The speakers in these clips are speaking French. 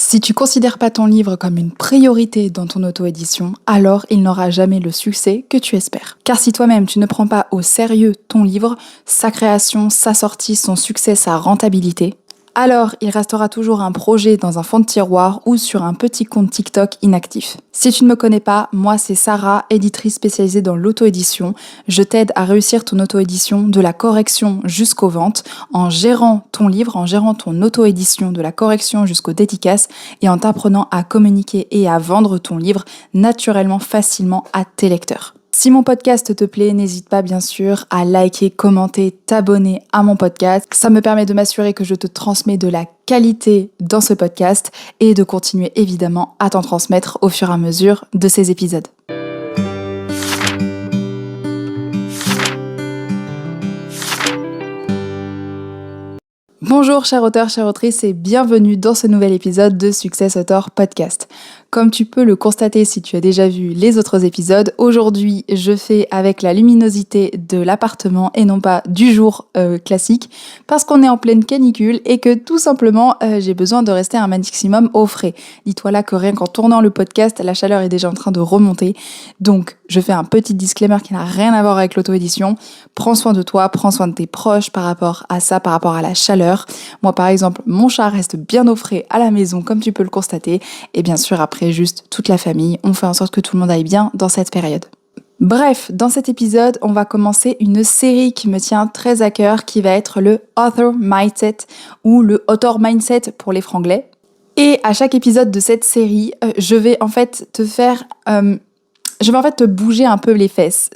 Si tu considères pas ton livre comme une priorité dans ton auto-édition, alors il n'aura jamais le succès que tu espères. Car si toi-même tu ne prends pas au sérieux ton livre, sa création, sa sortie, son succès, sa rentabilité, alors il restera toujours un projet dans un fond de tiroir ou sur un petit compte TikTok inactif. Si tu ne me connais pas, moi c'est Sarah, éditrice spécialisée dans l'auto-édition. Je t'aide à réussir ton auto-édition de la correction jusqu'aux ventes en gérant ton livre, en gérant ton auto-édition de la correction jusqu'aux dédicaces et en t'apprenant à communiquer et à vendre ton livre naturellement, facilement à tes lecteurs. Si mon podcast te plaît, n'hésite pas bien sûr à liker, commenter, t'abonner à mon podcast. Ça me permet de m'assurer que je te transmets de la qualité dans ce podcast et de continuer évidemment à t'en transmettre au fur et à mesure de ces épisodes. Bonjour chers auteurs, chères autrices et bienvenue dans ce nouvel épisode de Success Author Podcast. Comme tu peux le constater si tu as déjà vu les autres épisodes, aujourd'hui je fais avec la luminosité de l'appartement et non pas du jour classique parce qu'on est en pleine canicule et que tout simplement j'ai besoin de rester un maximum au frais. Dis-toi là que rien qu'en tournant le podcast, la chaleur est déjà en train de remonter. Donc je fais un petit disclaimer qui n'a rien à voir avec l'auto-édition. Prends soin de toi, prends soin de tes proches par rapport à ça, par rapport à la chaleur. Moi par exemple, mon chat reste bien au frais à la maison comme tu peux le constater et bien sûr après juste toute la famille, on fait en sorte que tout le monde aille bien dans cette période. Bref, dans cet épisode, on va commencer une série qui me tient très à cœur, qui va être le Author Mindset ou le Author Mindset pour les franglais. Et à chaque épisode de cette série, je vais en fait te bouger un peu les fesses,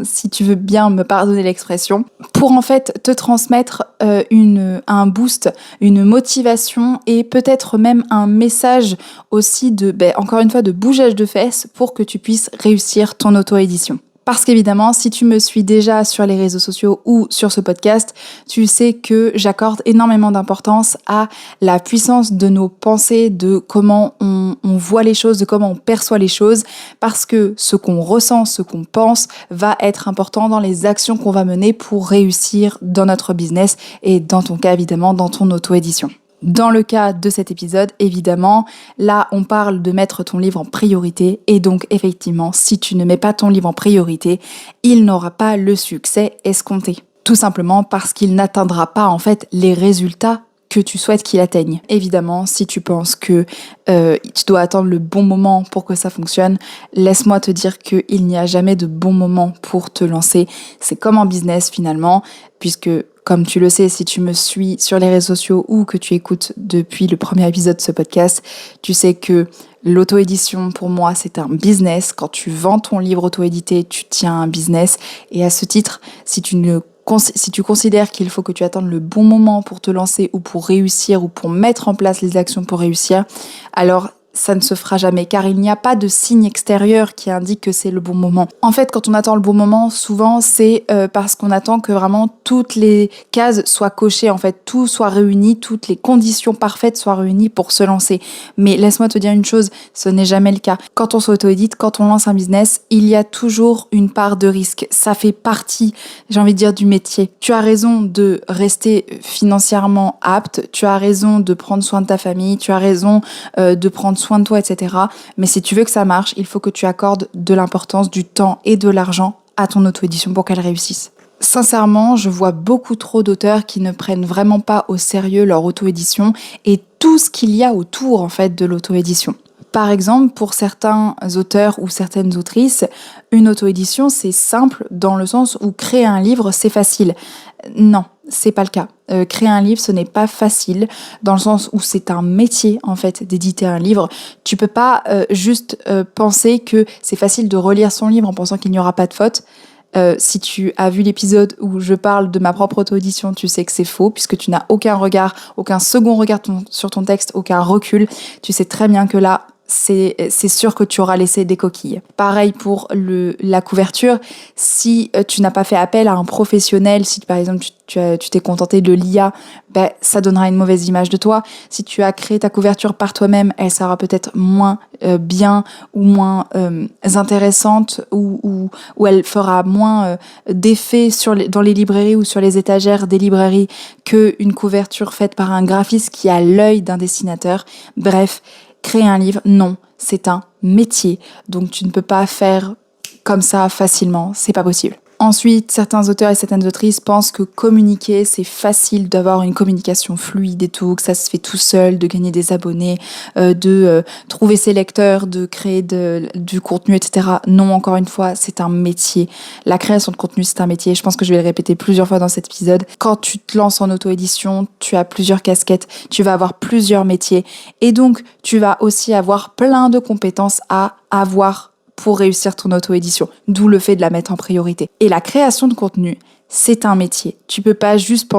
si tu veux bien me pardonner l'expression, pour en fait te transmettre un boost, une motivation et peut-être même un message aussi encore une fois, de bougeage de fesses pour que tu puisses réussir ton auto-édition. Parce qu'évidemment, si tu me suis déjà sur les réseaux sociaux ou sur ce podcast, tu sais que j'accorde énormément d'importance à la puissance de nos pensées, de comment on voit les choses, de comment on perçoit les choses, parce que ce qu'on ressent, ce qu'on pense va être important dans les actions qu'on va mener pour réussir dans notre business et dans ton cas, évidemment, dans ton auto-édition. Dans le cas de cet épisode, évidemment, là, on parle de mettre ton livre en priorité et donc, effectivement, si tu ne mets pas ton livre en priorité, il n'aura pas le succès escompté. Tout simplement parce qu'il n'atteindra pas, en fait, les résultats que tu souhaites qu'il atteigne. Évidemment, si tu penses que tu dois attendre le bon moment pour que ça fonctionne, laisse-moi te dire qu'il n'y a jamais de bon moment pour te lancer. C'est comme en business, finalement, puisque comme tu le sais, si tu me suis sur les réseaux sociaux ou que tu écoutes depuis le premier épisode de ce podcast, tu sais que l'auto-édition, pour moi, c'est un business. Quand tu vends ton livre auto-édité, tu tiens un business. Et à ce titre, si tu considères qu'il faut que tu attendes le bon moment pour te lancer ou pour réussir ou pour mettre en place les actions pour réussir, alors ça ne se fera jamais, car il n'y a pas de signe extérieur qui indique que c'est le bon moment. En fait, quand on attend le bon moment, souvent c'est parce qu'on attend que vraiment toutes les cases soient cochées, en fait, tout soit réuni, toutes les conditions parfaites soient réunies pour se lancer. Mais laisse-moi te dire une chose, ce n'est jamais le cas. Quand on s'auto-édite, quand on lance un business, il y a toujours une part de risque. Ça fait partie, j'ai envie de dire, du métier. Tu as raison de rester financièrement apte, tu as raison de prendre soin de ta famille, tu as raison de prendre soin de toi, etc. Mais si tu veux que ça marche, il faut que tu accordes de l'importance, du temps et de l'argent à ton auto-édition pour qu'elle réussisse. Sincèrement, je vois beaucoup trop d'auteurs qui ne prennent vraiment pas au sérieux leur auto-édition et tout ce qu'il y a autour, en fait, de l'auto-édition. Par exemple, pour certains auteurs ou certaines autrices, une auto-édition, c'est simple dans le sens où créer un livre, c'est facile. Non, c'est pas le cas. Créer un livre, ce n'est pas facile dans le sens où c'est un métier, en fait, d'éditer un livre. Tu peux pas juste penser que c'est facile de relire son livre en pensant qu'il n'y aura pas de fautes. Si tu as vu l'épisode où je parle de ma propre auto-édition, tu sais que c'est faux puisque tu n'as aucun regard, aucun second regard sur ton texte, aucun recul. Tu sais très bien que là, c'est sûr que tu auras laissé des coquilles. Pareil pour la couverture, si tu n'as pas fait appel à un professionnel, si par exemple tu t'es contenté de l'IA, ça donnera une mauvaise image de toi. Si tu as créé ta couverture par toi-même, elle sera peut-être moins bien ou moins intéressante ou elle fera moins d'effet dans les librairies ou sur les étagères des librairies qu'une couverture faite par un graphiste qui a l'œil d'un dessinateur. Bref, créer un livre, non, c'est un métier. Donc tu ne peux pas faire comme ça facilement, c'est pas possible. Ensuite, certains auteurs et certaines autrices pensent que communiquer, c'est facile d'avoir une communication fluide et tout, que ça se fait tout seul, de gagner des abonnés, de trouver ses lecteurs, de créer du contenu, etc. Non, encore une fois, c'est un métier. La création de contenu, c'est un métier. Je pense que je vais le répéter plusieurs fois dans cet épisode. Quand tu te lances en auto-édition, tu as plusieurs casquettes, tu vas avoir plusieurs métiers et donc tu vas aussi avoir plein de compétences à avoir pour réussir ton auto-édition, d'où le fait de la mettre en priorité. Et la création de contenu, c'est un métier. Tu peux pas juste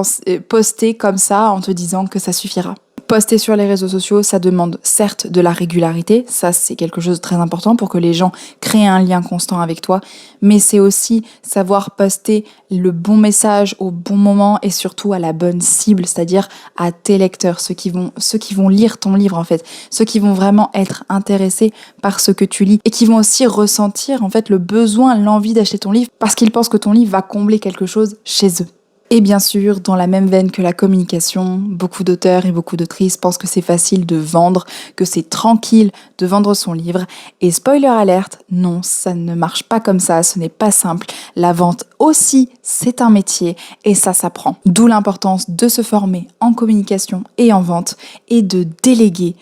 poster comme ça en te disant que ça suffira. Poster sur les réseaux sociaux, ça demande certes de la régularité, ça c'est quelque chose de très important pour que les gens créent un lien constant avec toi, mais c'est aussi savoir poster le bon message au bon moment et surtout à la bonne cible, c'est-à-dire à tes lecteurs, ceux qui vont lire ton livre en fait, ceux qui vont vraiment être intéressés par ce que tu lis et qui vont aussi ressentir en fait le besoin, l'envie d'acheter ton livre parce qu'ils pensent que ton livre va combler quelque chose chez eux. Et bien sûr, dans la même veine que la communication, beaucoup d'auteurs et beaucoup d'autrices pensent que c'est facile de vendre, que c'est tranquille de vendre son livre. Et spoiler alerte, non, ça ne marche pas comme ça, ce n'est pas simple. La vente aussi, c'est un métier et ça s'apprend. D'où l'importance de se former en communication et en vente et de déléguer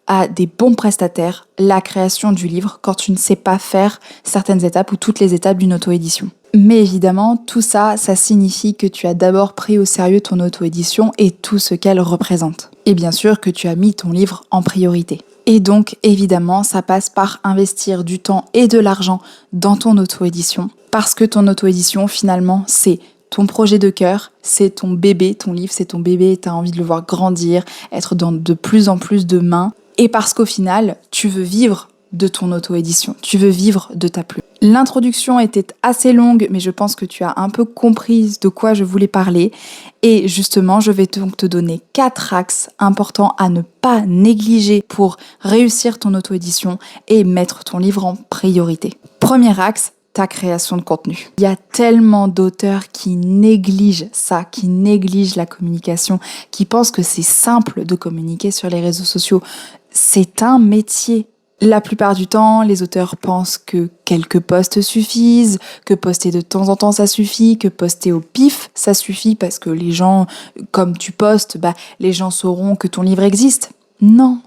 à des bons prestataires la création du livre quand tu ne sais pas faire certaines étapes ou toutes les étapes d'une auto-édition. Mais évidemment, tout ça, ça signifie que tu as d'abord pris au sérieux ton auto-édition et tout ce qu'elle représente. Et bien sûr que tu as mis ton livre en priorité. Et donc, évidemment, ça passe par investir du temps et de l'argent dans ton auto-édition. Parce que ton auto-édition, finalement, c'est ton projet de cœur, c'est ton bébé, ton livre, c'est ton bébé, tu as envie de le voir grandir, être dans de plus en plus de mains. Et parce qu'au final, tu veux vivre de ton auto-édition, tu veux vivre de ta plume. L'introduction était assez longue, mais je pense que tu as un peu compris de quoi je voulais parler. Et justement, je vais donc te donner 4 axes importants à ne pas négliger pour réussir ton auto-édition et mettre ton livre en priorité. Premier axe, ta création de contenu. Il y a tellement d'auteurs qui négligent ça, qui négligent la communication, qui pensent que c'est simple de communiquer sur les réseaux sociaux. C'est un métier. La plupart du temps, les auteurs pensent que quelques posts suffisent, que poster de temps en temps ça suffit, que poster au pif ça suffit parce que les gens, comme tu postes, les gens sauront que ton livre existe. Non,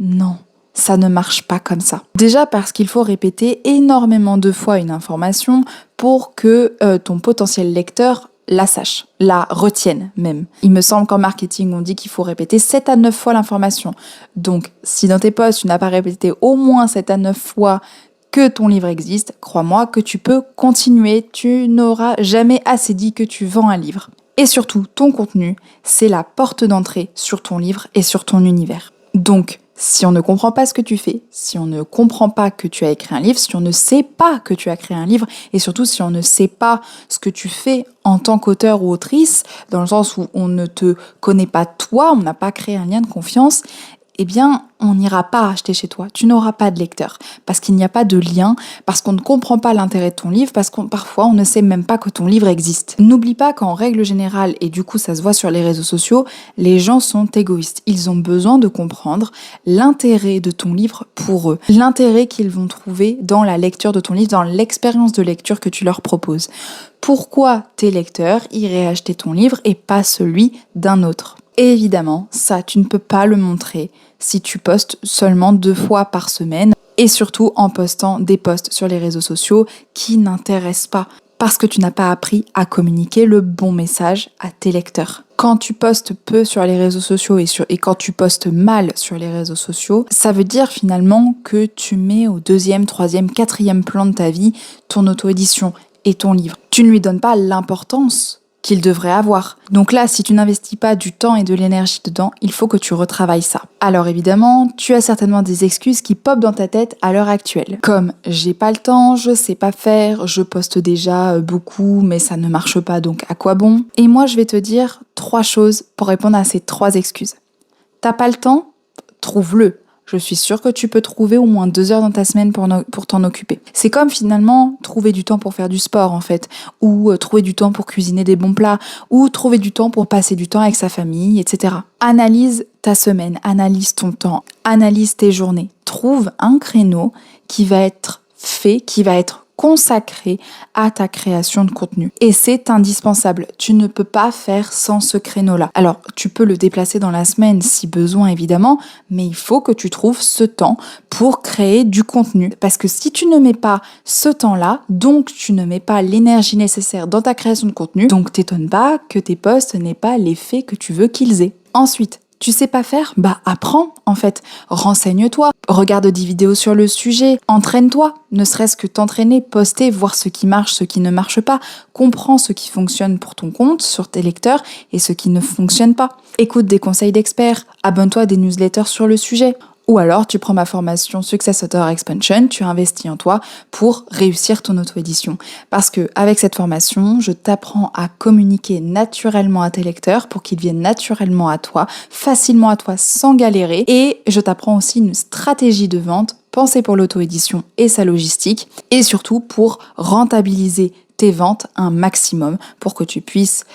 non. Ça ne marche pas comme ça. Déjà parce qu'il faut répéter énormément de fois une information pour que ton potentiel lecteur la sache, la retienne même. Il me semble qu'en marketing, on dit qu'il faut répéter 7 à 9 fois l'information. Donc, si dans tes posts, tu n'as pas répété au moins 7 à 9 fois que ton livre existe, crois-moi que tu peux continuer, tu n'auras jamais assez dit que tu vends un livre. Et surtout, ton contenu, c'est la porte d'entrée sur ton livre et sur ton univers. Donc, si on ne comprend pas ce que tu fais, si on ne comprend pas que tu as écrit un livre, si on ne sait pas que tu as créé un livre, et surtout si on ne sait pas ce que tu fais en tant qu'auteur ou autrice, dans le sens où on ne te connaît pas toi, on n'a pas créé un lien de confiance, eh bien, on n'ira pas acheter chez toi. Tu n'auras pas de lecteur parce qu'il n'y a pas de lien, parce qu'on ne comprend pas l'intérêt de ton livre, parce qu'on parfois on ne sait même pas que ton livre existe. N'oublie pas qu'en règle générale, et du coup ça se voit sur les réseaux sociaux, les gens sont égoïstes. Ils ont besoin de comprendre l'intérêt de ton livre pour eux, l'intérêt qu'ils vont trouver dans la lecture de ton livre, dans l'expérience de lecture que tu leur proposes. Pourquoi tes lecteurs iraient acheter ton livre et pas celui d'un autre ? Et évidemment, ça, tu ne peux pas le montrer si tu postes seulement 2 fois par semaine et surtout en postant des posts sur les réseaux sociaux qui n'intéressent pas parce que tu n'as pas appris à communiquer le bon message à tes lecteurs. Quand tu postes peu sur les réseaux sociaux et quand tu postes mal sur les réseaux sociaux, ça veut dire finalement que tu mets au 2e, 3e, 4e plan de ta vie ton auto-édition et ton livre. Tu ne lui donnes pas l'importance qu'il devrait avoir. Donc là, si tu n'investis pas du temps et de l'énergie dedans, il faut que tu retravailles ça. Alors évidemment, tu as certainement des excuses qui popent dans ta tête à l'heure actuelle. Comme j'ai pas le temps, je sais pas faire, je poste déjà beaucoup mais ça ne marche pas donc à quoi bon? Et moi je vais te dire 3 choses pour répondre à ces 3 excuses. T'as pas le temps? Trouve-le. Je suis sûre que tu peux trouver au moins 2 heures dans ta semaine pour t'en occuper. C'est comme finalement trouver du temps pour faire du sport en fait, ou trouver du temps pour cuisiner des bons plats, ou trouver du temps pour passer du temps avec sa famille, etc. Analyse ta semaine, analyse ton temps, analyse tes journées. Trouve un créneau qui va être fait, qui va être consacré à ta création de contenu. Et c'est indispensable. Tu ne peux pas faire sans ce créneau-là. Alors, tu peux le déplacer dans la semaine si besoin, évidemment, mais il faut que tu trouves ce temps pour créer du contenu. Parce que si tu ne mets pas ce temps-là, donc tu ne mets pas l'énergie nécessaire dans ta création de contenu, donc t'étonnes pas que tes posts n'aient pas l'effet que tu veux qu'ils aient. Ensuite, tu sais pas faire? Bah apprends en fait, renseigne-toi, regarde des vidéos sur le sujet, entraîne-toi, ne serait-ce que t'entraîner, poster, voir ce qui marche, ce qui ne marche pas, comprends ce qui fonctionne pour ton compte, sur tes lecteurs et ce qui ne fonctionne pas. Écoute des conseils d'experts, abonne-toi à des newsletters sur le sujet. Ou alors, tu prends ma formation Success Author Expansion, tu investis en toi pour réussir ton auto-édition. Parce que avec cette formation, je t'apprends à communiquer naturellement à tes lecteurs pour qu'ils viennent naturellement à toi, facilement à toi, sans galérer. Et je t'apprends aussi une stratégie de vente pensée pour l'auto-édition et sa logistique, et surtout pour rentabiliser tes ventes un maximum, pour que tu puisses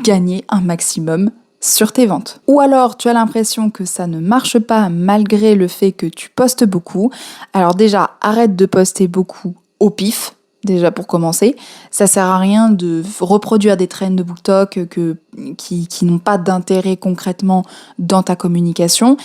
gagner un maximum sur tes ventes. Ou alors tu as l'impression que ça ne marche pas malgré le fait que tu postes beaucoup. Alors déjà, arrête de poster beaucoup au pif, déjà pour commencer. Ça sert à rien de reproduire des trends de BookTok qui n'ont pas d'intérêt concrètement dans ta communication,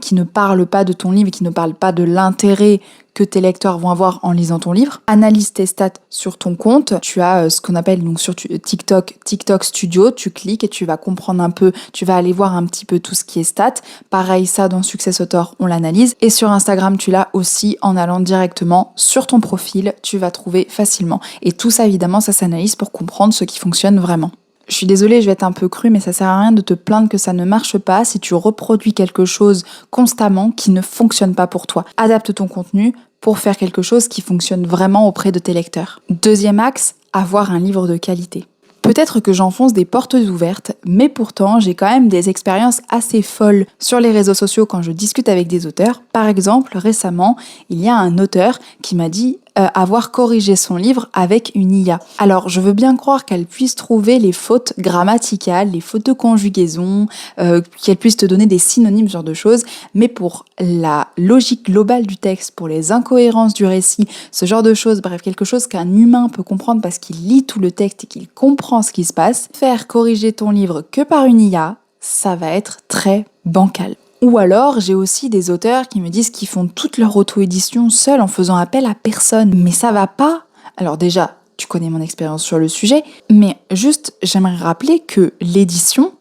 qui ne parlent pas de ton livre et qui ne parlent pas de l'intérêt que tes lecteurs vont avoir en lisant ton livre. Analyse tes stats sur ton compte. Tu as ce qu'on appelle donc sur TikTok Studio. Tu cliques et tu vas comprendre un peu, tu vas aller voir un petit peu tout ce qui est stats. Pareil, ça dans Success Author, on l'analyse. Et sur Instagram, tu l'as aussi en allant directement sur ton profil. Tu vas trouver facilement. Et tout ça, évidemment, ça s'analyse pour comprendre ce qui fonctionne vraiment. Je suis désolée, je vais être un peu crue, mais ça sert à rien de te plaindre que ça ne marche pas si tu reproduis quelque chose constamment qui ne fonctionne pas pour toi. Adapte ton contenu pour faire quelque chose qui fonctionne vraiment auprès de tes lecteurs. Deuxième axe, avoir un livre de qualité. Peut-être que j'enfonce des portes ouvertes, mais pourtant j'ai quand même des expériences assez folles sur les réseaux sociaux quand je discute avec des auteurs. Par exemple, récemment, il y a un auteur qui m'a dit avoir corrigé son livre avec une IA. Alors, je veux bien croire qu'elle puisse trouver les fautes grammaticales, les fautes de conjugaison, qu'elle puisse te donner des synonymes, ce genre de choses, mais pour la logique globale du texte, pour les incohérences du récit, ce genre de choses, bref, quelque chose qu'un humain peut comprendre parce qu'il lit tout le texte et qu'il comprend ce qui se passe, faire corriger ton livre que par une IA, ça va être très bancal. Ou alors, j'ai aussi des auteurs qui me disent qu'ils font toute leur auto-édition seuls en faisant appel à personne. Mais ça va pas. Alors déjà, tu connais mon expérience sur le sujet, mais juste, j'aimerais rappeler que l'édition,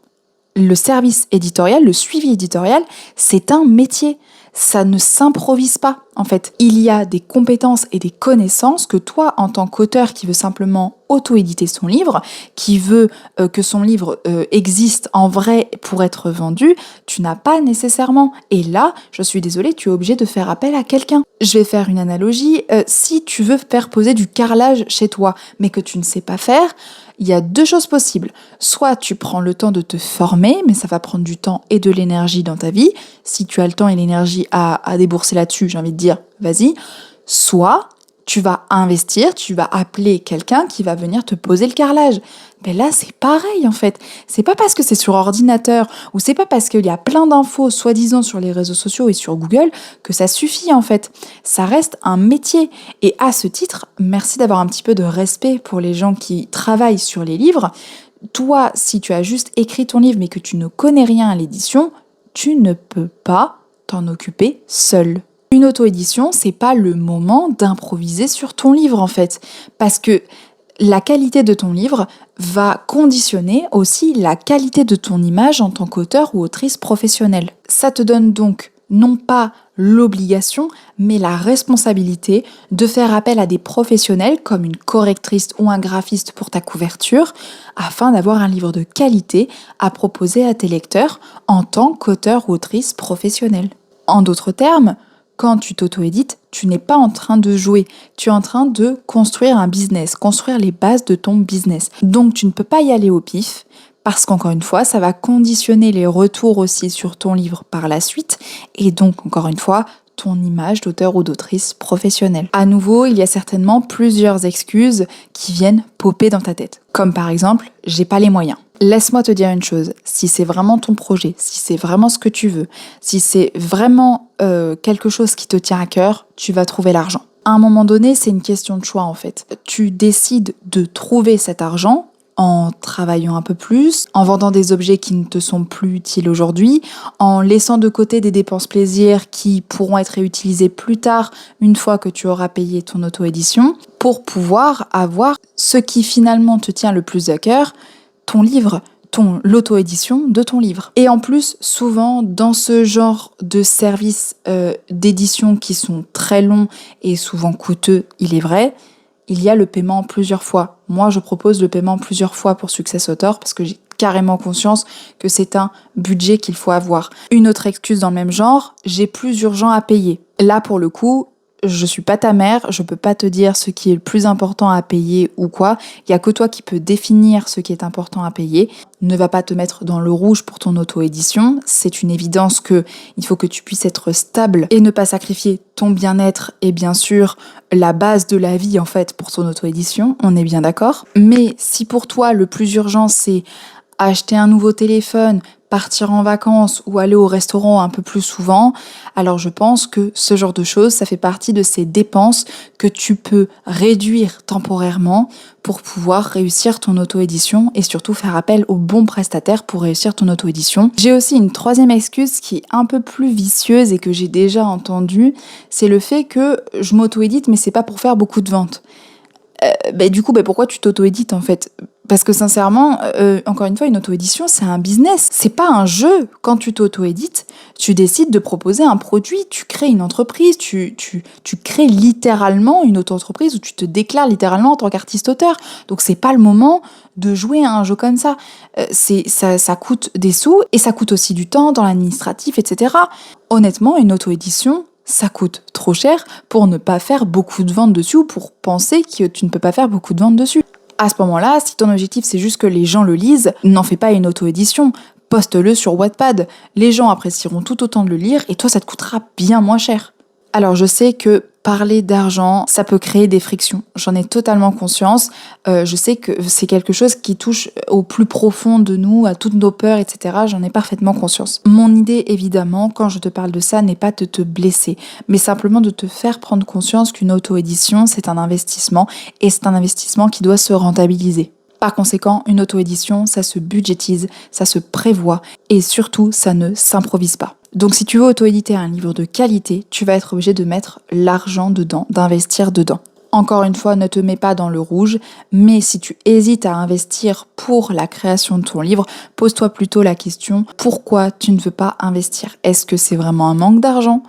le service éditorial, le suivi éditorial, c'est un métier. Ça ne s'improvise pas, en fait. Il y a des compétences et des connaissances que toi, en tant qu'auteur qui veut simplement auto-éditer son livre, qui veut que son livre existe en vrai pour être vendu, tu n'as pas nécessairement. Et là, je suis désolée, tu es obligé de faire appel à quelqu'un. Je vais faire une analogie. Si tu veux faire poser du carrelage chez toi, mais que tu ne sais pas faire, il y a 2 choses possibles. Soit tu prends le temps de te former, mais ça va prendre du temps et de l'énergie dans ta vie. Si tu as le temps et l'énergie à débourser là-dessus, j'ai envie de dire, vas-y. Soit tu vas investir, tu vas appeler quelqu'un qui va venir te poser le carrelage. Mais là, c'est pareil en fait. C'est pas parce que c'est sur ordinateur ou c'est pas parce qu'il y a plein d'infos soi-disant sur les réseaux sociaux et sur Google que ça suffit en fait. Ça reste un métier. Et à ce titre, merci d'avoir un petit peu de respect pour les gens qui travaillent sur les livres. Toi, si tu as juste écrit ton livre mais que tu ne connais rien à l'édition, tu ne peux pas t'en occuper seul. Une auto-édition, c'est pas le moment d'improviser sur ton livre en fait, parce que la qualité de ton livre va conditionner aussi la qualité de ton image en tant qu'auteur ou autrice professionnelle. Ça te donne donc non pas l'obligation, mais la responsabilité de faire appel à des professionnels comme une correctrice ou un graphiste pour ta couverture, afin d'avoir un livre de qualité à proposer à tes lecteurs en tant qu'auteur ou autrice professionnelle. En d'autres termes, quand tu t'auto-édites, tu n'es pas en train de jouer, tu es en train de construire un business, construire les bases de ton business. Donc tu ne peux pas y aller au pif, parce qu'encore une fois, ça va conditionner les retours aussi sur ton livre par la suite, et donc encore une fois, ton image d'auteur ou d'autrice professionnelle. À nouveau, il y a certainement plusieurs excuses qui viennent popper dans ta tête. Comme par exemple, j'ai pas les moyens. Laisse-moi te dire une chose, si c'est vraiment ton projet, si c'est vraiment ce que tu veux, si c'est vraiment quelque chose qui te tient à cœur, tu vas trouver l'argent. À un moment donné, c'est une question de choix en fait. Tu décides de trouver cet argent en travaillant un peu plus, en vendant des objets qui ne te sont plus utiles aujourd'hui, en laissant de côté des dépenses plaisir qui pourront être réutilisées plus tard une fois que tu auras payé ton auto-édition, pour pouvoir avoir ce qui finalement te tient le plus à cœur, ton livre, l'auto-édition de ton livre. Et en plus, souvent, dans ce genre de services d'édition qui sont très longs et souvent coûteux, il est vrai, il y a le paiement en plusieurs fois. Moi, je propose le paiement en plusieurs fois pour Success Author parce que j'ai carrément conscience que c'est un budget qu'il faut avoir. Une autre excuse dans le même genre, j'ai plus urgent à payer. Là, pour le coup, je suis pas ta mère, je peux pas te dire ce qui est le plus important à payer ou quoi. Il y a que toi qui peux définir ce qui est important à payer. Ne va pas te mettre dans le rouge pour ton auto-édition. C'est une évidence que il faut que tu puisses être stable et ne pas sacrifier ton bien-être et bien sûr la base de la vie en fait pour ton auto-édition. On est bien d'accord. Mais si pour toi le plus urgent c'est acheter un nouveau téléphone, partir en vacances ou aller au restaurant un peu plus souvent, alors je pense que ce genre de choses, ça fait partie de ces dépenses que tu peux réduire temporairement pour pouvoir réussir ton auto-édition et surtout faire appel aux bons prestataires pour réussir ton auto-édition. J'ai aussi une troisième excuse qui est un peu plus vicieuse et que j'ai déjà entendue, c'est le fait que je m'auto-édite mais c'est pas pour faire beaucoup de ventes. Du coup, pourquoi tu t'auto-édites en fait? Parce que sincèrement, encore une fois, une auto-édition, c'est un business. C'est pas un jeu. Quand tu t'auto-édites, tu décides de proposer un produit, tu crées une entreprise, tu crées littéralement une auto-entreprise où tu te déclares littéralement en tant qu'artiste-auteur. Donc c'est pas le moment de jouer à un jeu comme ça. Ça coûte des sous et ça coûte aussi du temps dans l'administratif, etc. Honnêtement, une auto-édition, ça coûte trop cher pour ne pas faire beaucoup de ventes dessus ou pour penser que tu ne peux pas faire beaucoup de ventes dessus. À ce moment-là, si ton objectif c'est juste que les gens le lisent, n'en fais pas une auto-édition, poste-le sur Wattpad. Les gens apprécieront tout autant de le lire et toi ça te coûtera bien moins cher. Alors je sais que parler d'argent, ça peut créer des frictions. J'en ai totalement conscience. Je sais que c'est quelque chose qui touche au plus profond de nous, à toutes nos peurs, etc. J'en ai parfaitement conscience. Mon idée, évidemment, quand je te parle de ça, n'est pas de te blesser, mais simplement de te faire prendre conscience qu'une auto-édition, c'est un investissement et c'est un investissement qui doit se rentabiliser. Par conséquent, une auto-édition, ça se budgétise, ça se prévoit et surtout, ça ne s'improvise pas. Donc si tu veux auto-éditer un livre de qualité, tu vas être obligé de mettre l'argent dedans, d'investir dedans. Encore une fois, ne te mets pas dans le rouge, mais si tu hésites à investir pour la création de ton livre, pose-toi plutôt la question, pourquoi tu ne veux pas investir? Est-ce que c'est vraiment un manque d'argent?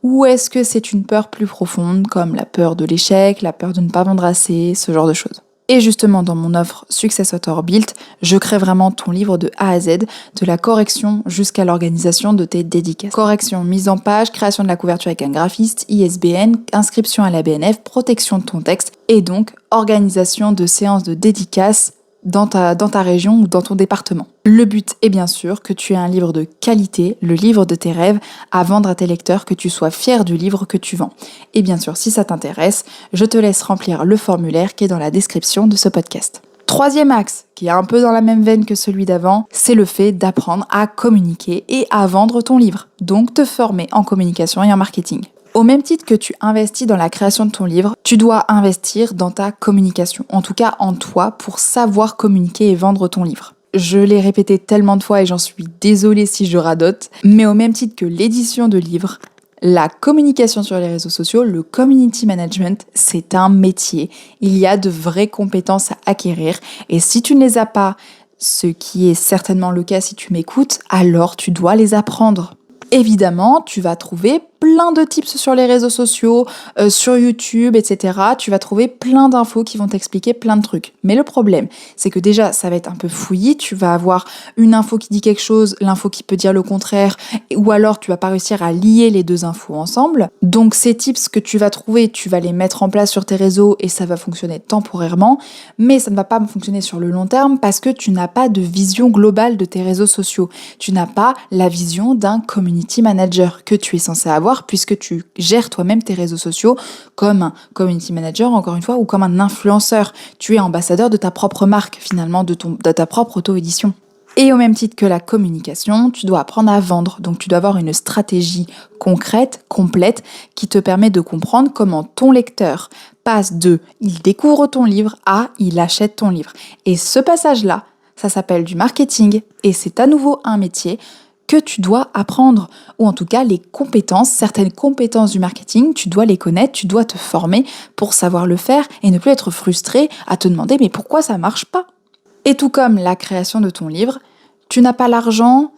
Ou est-ce que c'est une peur plus profonde, comme la peur de l'échec, la peur de ne pas vendre assez, ce genre de choses? Et justement, dans mon offre Success Author Built, je crée vraiment ton livre de A à Z, de la correction jusqu'à l'organisation de tes dédicaces. Correction, mise en page, création de la couverture avec un graphiste, ISBN, inscription à la BNF, protection de ton texte et donc organisation de séances de dédicaces dans ta région ou dans ton département. Le but est bien sûr que tu aies un livre de qualité, le livre de tes rêves, à vendre à tes lecteurs, que tu sois fier du livre que tu vends. Et bien sûr, si ça t'intéresse, je te laisse remplir le formulaire qui est dans la description de ce podcast. Troisième axe, qui est un peu dans la même veine que celui d'avant, c'est le fait d'apprendre à communiquer et à vendre ton livre. Donc te former en communication et en marketing. Au même titre que tu investis dans la création de ton livre, tu dois investir dans ta communication, en tout cas en toi, pour savoir communiquer et vendre ton livre. Je l'ai répété tellement de fois et j'en suis désolée si je radote, mais au même titre que l'édition de livres, la communication sur les réseaux sociaux, le community management, c'est un métier. Il y a de vraies compétences à acquérir et si tu ne les as pas, ce qui est certainement le cas si tu m'écoutes, alors tu dois les apprendre. Évidemment, tu vas trouver plein de tips sur les réseaux sociaux, sur YouTube, etc. Tu vas trouver plein d'infos qui vont t'expliquer plein de trucs. Mais le problème, c'est que déjà, ça va être un peu fouillis. Tu vas avoir une info qui dit quelque chose, l'info qui peut dire le contraire, ou alors tu vas pas réussir à lier les deux infos ensemble. Donc ces tips que tu vas trouver, tu vas les mettre en place sur tes réseaux et ça va fonctionner temporairement, mais ça ne va pas fonctionner sur le long terme parce que tu n'as pas de vision globale de tes réseaux sociaux. Tu n'as pas la vision d'un community manager que tu es censé avoir puisque tu gères toi-même tes réseaux sociaux comme un community manager, encore une fois, ou comme un influenceur. Tu es ambassadeur de ta propre marque, finalement, de ta propre auto-édition. Et au même titre que la communication, tu dois apprendre à vendre. Donc tu dois avoir une stratégie concrète, complète, qui te permet de comprendre comment ton lecteur passe de « il découvre ton livre » à « il achète ton livre ». Et ce passage-là, ça s'appelle du marketing et c'est à nouveau un métier que tu dois apprendre, ou en tout cas les compétences, certaines compétences du marketing, tu dois les connaître, tu dois te former pour savoir le faire et ne plus être frustré à te demander mais pourquoi ça marche pas ? Et tout comme la création de ton livre, tu n'as pas l'argent,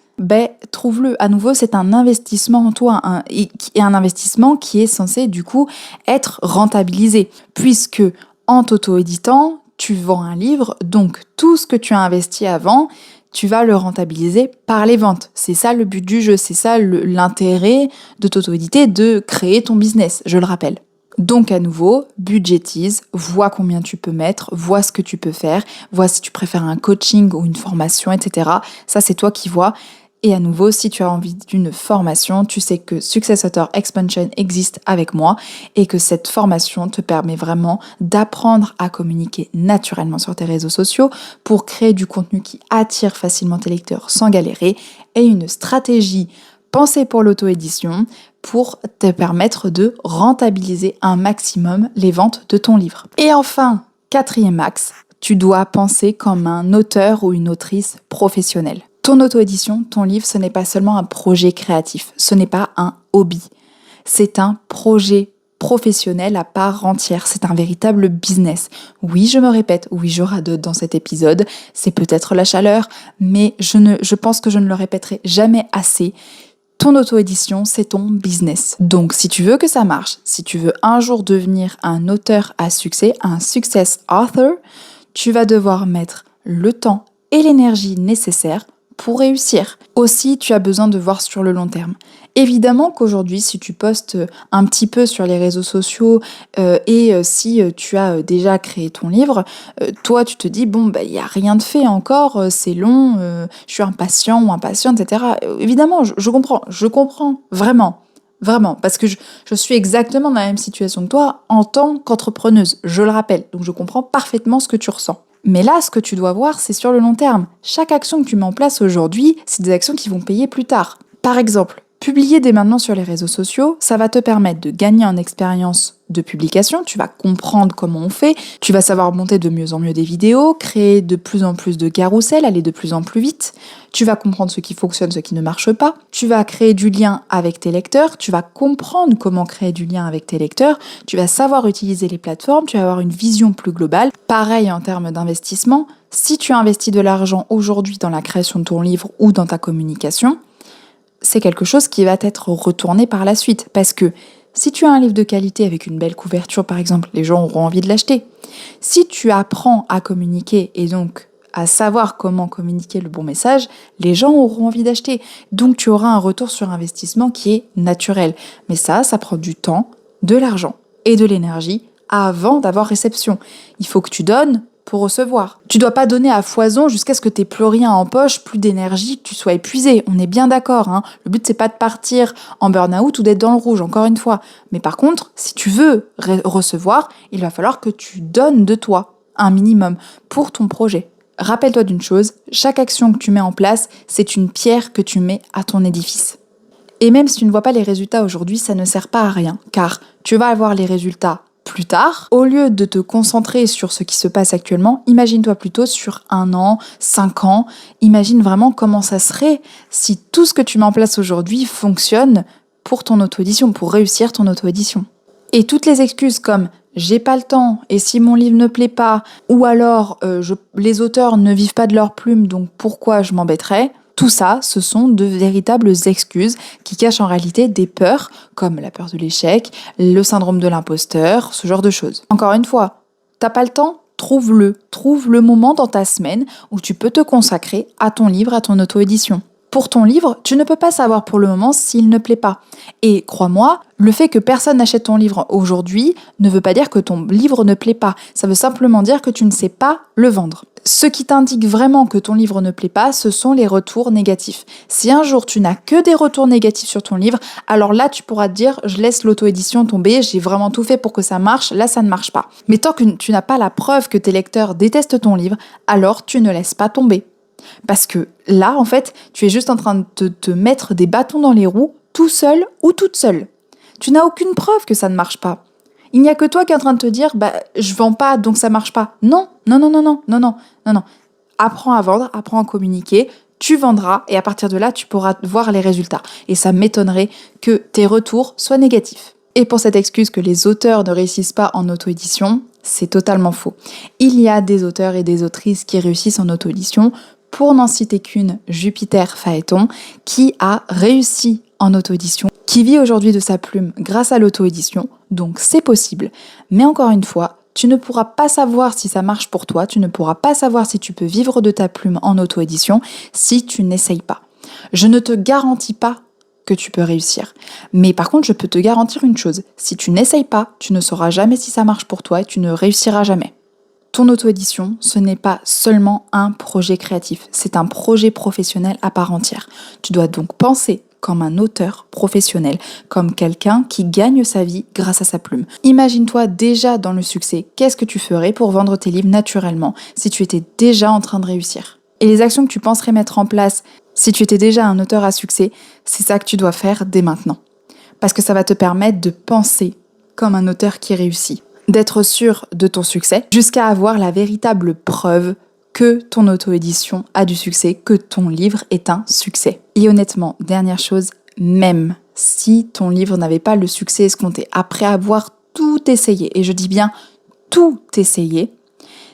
trouve-le. À nouveau, c'est un investissement en toi, et un investissement qui est censé du coup être rentabilisé, puisque en t'auto-éditant, tu vends un livre, donc tout ce que tu as investi avant, tu vas le rentabiliser par les ventes. C'est ça le but du jeu, c'est ça l'intérêt de t'auto-éditer, de créer ton business, je le rappelle. Donc à nouveau, budgétise, vois combien tu peux mettre, vois ce que tu peux faire, vois si tu préfères un coaching ou une formation, etc. Ça, c'est toi qui vois. Et à nouveau, si tu as envie d'une formation, tu sais que Success Author Expansion existe avec moi et que cette formation te permet vraiment d'apprendre à communiquer naturellement sur tes réseaux sociaux pour créer du contenu qui attire facilement tes lecteurs sans galérer et une stratégie pensée pour l'auto-édition pour te permettre de rentabiliser un maximum les ventes de ton livre. Et enfin, quatrième axe, tu dois penser comme un auteur ou une autrice professionnelle. Ton auto-édition, ton livre, ce n'est pas seulement un projet créatif, ce n'est pas un hobby. C'est un projet professionnel à part entière, c'est un véritable business. Oui, je me répète, oui, je radote dans cet épisode, c'est peut-être la chaleur, mais je pense que je ne le répéterai jamais assez. Ton auto-édition, c'est ton business. Donc, si tu veux que ça marche, si tu veux un jour devenir un auteur à succès, un success author, tu vas devoir mettre le temps et l'énergie nécessaires pour réussir. Aussi, tu as besoin de voir sur le long terme. Évidemment qu'aujourd'hui, si tu postes un petit peu sur les réseaux sociaux si tu as déjà créé ton livre, toi, tu te dis, il n'y a rien de fait encore, c'est long, je suis impatient ou impatiente, etc. Évidemment, je comprends, vraiment. Vraiment, parce que je suis exactement dans la même situation que toi en tant qu'entrepreneuse, je le rappelle. Donc je comprends parfaitement ce que tu ressens. Mais là, ce que tu dois voir, c'est sur le long terme. Chaque action que tu mets en place aujourd'hui, c'est des actions qui vont payer plus tard. Par exemple, publier dès maintenant sur les réseaux sociaux, ça va te permettre de gagner en expérience de publication, tu vas comprendre comment on fait, tu vas savoir monter de mieux en mieux des vidéos, créer de plus en plus de carousels, aller de plus en plus vite, tu vas comprendre ce qui fonctionne, ce qui ne marche pas, tu vas créer du lien avec tes lecteurs, tu vas comprendre comment créer du lien avec tes lecteurs, tu vas savoir utiliser les plateformes, tu vas avoir une vision plus globale. Pareil en termes d'investissement, si tu investis de l'argent aujourd'hui dans la création de ton livre ou dans ta communication, c'est quelque chose qui va être retourné par la suite. Parce que si tu as un livre de qualité avec une belle couverture, par exemple, les gens auront envie de l'acheter. Si tu apprends à communiquer et donc à savoir comment communiquer le bon message, les gens auront envie d'acheter. Donc tu auras un retour sur investissement qui est naturel. Mais ça prend du temps, de l'argent et de l'énergie avant d'avoir réception. Il faut que tu donnes pour recevoir. Tu dois pas donner à foison jusqu'à ce que t'aies plus rien en poche, plus d'énergie, que tu sois épuisé. On est bien d'accord, hein. Le but, c'est pas de partir en burn-out ou d'être dans le rouge, encore une fois. Mais par contre, si tu veux recevoir, il va falloir que tu donnes de toi un minimum pour ton projet. Rappelle-toi d'une chose, chaque action que tu mets en place, c'est une pierre que tu mets à ton édifice. Et même si tu ne vois pas les résultats aujourd'hui, ça ne sert pas à rien, car tu vas avoir les résultats plus tard. Au lieu de te concentrer sur ce qui se passe actuellement, imagine-toi plutôt sur 1 an, 5 ans. Imagine vraiment comment ça serait si tout ce que tu mets en place aujourd'hui fonctionne pour ton auto-édition, pour réussir ton auto-édition. Et toutes les excuses comme « j'ai pas le temps » et « si mon livre ne plaît pas » ou alors « les auteurs ne vivent pas de leur plume, donc pourquoi je m'embêterais ?» Tout ça, ce sont de véritables excuses qui cachent en réalité des peurs, comme la peur de l'échec, le syndrome de l'imposteur, ce genre de choses. Encore une fois, t'as pas le temps ? Trouve-le. Trouve le moment dans ta semaine où tu peux te consacrer à ton livre, à ton auto-édition. Pour ton livre, tu ne peux pas savoir pour le moment s'il ne plaît pas. Et crois-moi, le fait que personne n'achète ton livre aujourd'hui ne veut pas dire que ton livre ne plaît pas. Ça veut simplement dire que tu ne sais pas le vendre. Ce qui t'indique vraiment que ton livre ne plaît pas, ce sont les retours négatifs. Si un jour tu n'as que des retours négatifs sur ton livre, alors là tu pourras te dire je laisse l'auto-édition tomber, j'ai vraiment tout fait pour que ça marche, là ça ne marche pas. Mais tant que tu n'as pas la preuve que tes lecteurs détestent ton livre, alors tu ne laisses pas tomber. Parce que là, en fait, tu es juste en train de te mettre des bâtons dans les roues, tout seul ou toute seule. Tu n'as aucune preuve que ça ne marche pas. Il n'y a que toi qui es en train de te dire, je vends pas, donc ça marche pas. Non. Apprends à vendre, apprends à communiquer, tu vendras et à partir de là, tu pourras voir les résultats. Et ça m'étonnerait que tes retours soient négatifs. Et pour cette excuse que les auteurs ne réussissent pas en auto-édition, c'est totalement faux. Il y a des auteurs et des autrices qui réussissent en auto-édition. Pour n'en citer qu'une, Jupiter Phaéton, qui a réussi en auto-édition, qui vit aujourd'hui de sa plume grâce à l'auto-édition, donc c'est possible. Mais encore une fois, tu ne pourras pas savoir si ça marche pour toi, tu ne pourras pas savoir si tu peux vivre de ta plume en auto-édition si tu n'essayes pas. Je ne te garantis pas que tu peux réussir. Mais par contre, je peux te garantir une chose, si tu n'essayes pas, tu ne sauras jamais si ça marche pour toi et tu ne réussiras jamais. Ton auto-édition, ce n'est pas seulement un projet créatif, c'est un projet professionnel à part entière. Tu dois donc penser comme un auteur professionnel, comme quelqu'un qui gagne sa vie grâce à sa plume. Imagine-toi déjà dans le succès, qu'est-ce que tu ferais pour vendre tes livres naturellement si tu étais déjà en train de réussir ? Et les actions que tu penserais mettre en place si tu étais déjà un auteur à succès, c'est ça que tu dois faire dès maintenant. Parce que ça va te permettre de penser comme un auteur qui réussit. D'être sûr de ton succès jusqu'à avoir la véritable preuve que ton auto-édition a du succès, que ton livre est un succès. Et honnêtement, dernière chose, même si ton livre n'avait pas le succès escompté, après avoir tout essayé, et je dis bien tout essayé,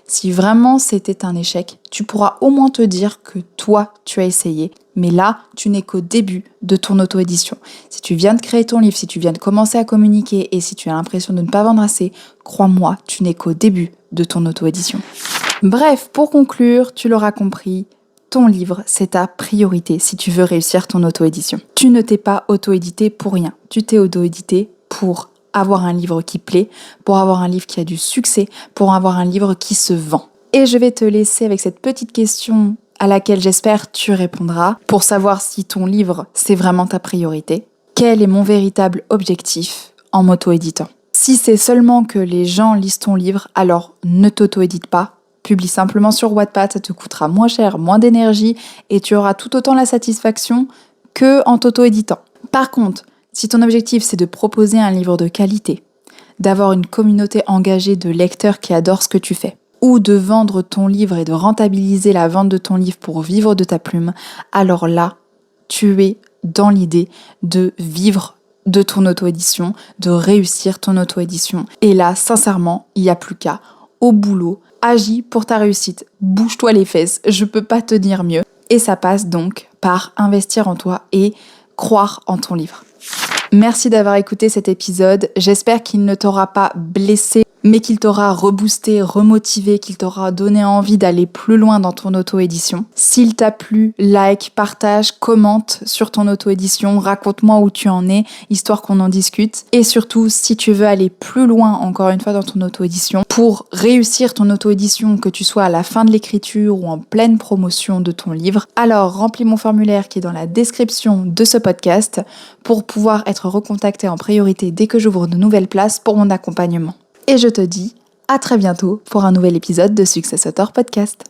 si vraiment c'était un échec, tu pourras au moins te dire que toi, tu as essayé. Mais là, tu n'es qu'au début de ton auto-édition. Si tu viens de créer ton livre, si tu viens de commencer à communiquer et si tu as l'impression de ne pas vendre assez, crois-moi, tu n'es qu'au début de ton auto-édition. Bref, pour conclure, tu l'auras compris, ton livre, c'est ta priorité si tu veux réussir ton auto-édition. Tu ne t'es pas auto-édité pour rien. Tu t'es auto-édité pour avoir un livre qui plaît, pour avoir un livre qui a du succès, pour avoir un livre qui se vend. Et je vais te laisser avec cette petite question à laquelle j'espère tu répondras pour savoir si ton livre, c'est vraiment ta priorité. Quel est mon véritable objectif en m'auto-éditant ? Si c'est seulement que les gens lisent ton livre, alors ne t'auto-édite pas. Publie simplement sur Wattpad, ça te coûtera moins cher, moins d'énergie et tu auras tout autant la satisfaction que en t'auto-éditant. Par contre, si ton objectif c'est de proposer un livre de qualité, d'avoir une communauté engagée de lecteurs qui adorent ce que tu fais, ou de vendre ton livre et de rentabiliser la vente de ton livre pour vivre de ta plume, alors là, tu es dans l'idée de vivre de ton auto-édition, de réussir ton auto-édition. Et là, sincèrement, il n'y a plus qu'à, au boulot, agis pour ta réussite, bouge-toi les fesses, je peux pas te dire mieux. Et ça passe donc par investir en toi et croire en ton livre. Merci d'avoir écouté cet épisode, j'espère qu'il ne t'aura pas blessé, mais qu'il t'aura reboosté, remotivé, qu'il t'aura donné envie d'aller plus loin dans ton auto-édition. S'il t'a plu, like, partage, commente sur ton auto-édition, raconte-moi où tu en es, histoire qu'on en discute. Et surtout, si tu veux aller plus loin, encore une fois, dans ton auto-édition, pour réussir ton auto-édition, que tu sois à la fin de l'écriture ou en pleine promotion de ton livre, alors remplis mon formulaire qui est dans la description de ce podcast pour pouvoir être recontacté en priorité dès que j'ouvre de nouvelles places pour mon accompagnement. Et je te dis à très bientôt pour un nouvel épisode de Success Author Podcast.